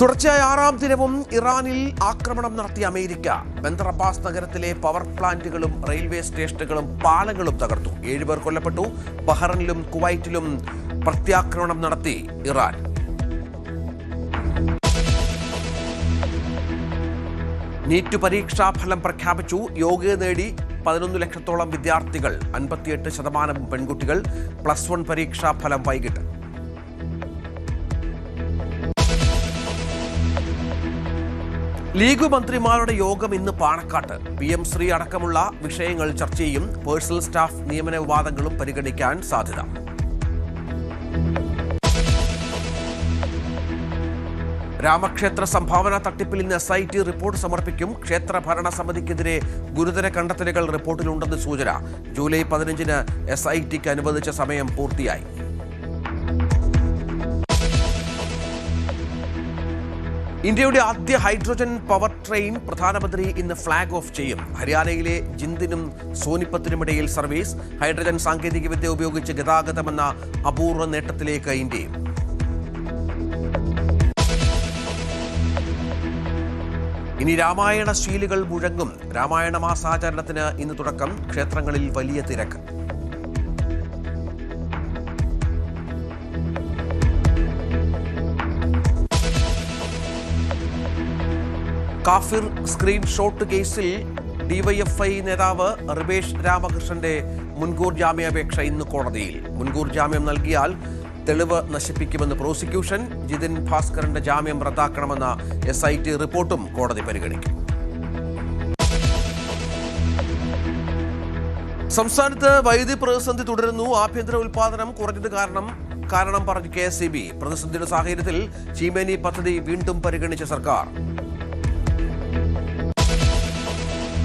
തുടർച്ചയായ 6ാം ദിനവും ഇറാനിൽ ആക്രമണം നടത്തിയ അമേരിക്ക ബന്ദർ അബ്ബാസ് നഗരത്തിലെ പവർ പ്ലാന്റുകളും റെയിൽവേ സ്റ്റേഷനുകളും പാലങ്ങളും തകർത്തു. 7 പേർ കൊല്ലപ്പെട്ടു. ബഹ്റൈനിലും കുവൈറ്റിലും പ്രത്യാക്രമണം നടത്തി ഇറാൻ. നീറ്റ് പരീക്ഷാഫലം പ്രഖ്യാപിച്ചു. യോഗ്യത നേടി 11 ലക്ഷത്തോളം വിദ്യാർത്ഥികൾ. 58% പെൺകുട്ടികൾ. +1 പരീക്ഷാഫലം വൈകിട്ട്. ലീഗ് മന്ത്രിമാരുടെ യോഗം ഇന്ന് പാണക്കാട്ട്. PM ശ്രീ അടക്കമുള്ള വിഷയങ്ങൾ ചർച്ച ചെയ്യും. പേഴ്സണൽ സ്റ്റാഫ് നിയമന വിവാദങ്ങളും പരിഗണിക്കാൻ സാധ്യത. രാമക്ഷേത്ര സംഭാവന തട്ടിപ്പിൽ ഇന്ന് SIT റിപ്പോർട്ട് സമർപ്പിക്കും. ക്ഷേത്ര ഭരണസമിതിക്കെതിരെ ഗുരുതര കണ്ടെത്തലുകൾ റിപ്പോർട്ടിലുണ്ടെന്ന് സൂചന. ജൂലൈ 15-ന് SITക്ക് അനുവദിച്ച സമയം പൂർത്തിയായി. ഇന്ത്യയുടെ ആദ്യ ഹൈഡ്രജൻ പവർ ട്രെയിൻ പ്രധാനമന്ത്രി ഇന്ന് ഫ്ളാഗ് ഓഫ് ചെയ്യും. ഹരിയാനയിലെ ജിന്ദിനും സോനിപ്പത്തിനുമിടയിൽ സർവീസ്. ഹൈഡ്രജൻ സാങ്കേതികവിദ്യ ഉപയോഗിച്ച് ഗതാഗതമെന്ന അപൂർവ നേട്ടത്തിലേക്ക് ഇന്ത്യയും. ഇനി രാമായണ ശീലുകൾ മുഴങ്ങും. രാമായണ മാസാചരണത്തിന് ഇന്ന് തുടക്കം. ക്ഷേത്രങ്ങളിൽ വലിയ തിരക്ക്. കാഫിർ സ്ക്രീൻഷോട്ട് കേസിൽ DYFI നേതാവ് റിവേഷ് രാമകൃഷ്ണന്റെ മുൻകൂർ ജാമ്യാപേക്ഷ ഇന്ന് കോടതിയിൽ. മുൻകൂർ ജാമ്യം നൽകിയാൽ തെളിവ് നശിപ്പിക്കുമെന്ന് പ്രോസിക്യൂഷൻ. ജിതിൻ ഭാസ്കറിന്റെ ജാമ്യം റദ്ദാക്കണമെന്ന SIT റിപ്പോർട്ടും കോടതി പരിഗണിക്കും. സംസ്ഥാനത്ത് വൈദ്യുതി പ്രതിസന്ധി തുടരുന്നു. ആഭ്യന്തര ഉൽപാദനം കുറഞ്ഞത് കാരണം പറഞ്ഞ് KSEB. പ്രതിസന്ധിയുടെ സാഹചര്യത്തിൽ ചീമേനി പദ്ധതി വീണ്ടും പരിഗണിച്ച സർക്കാർ.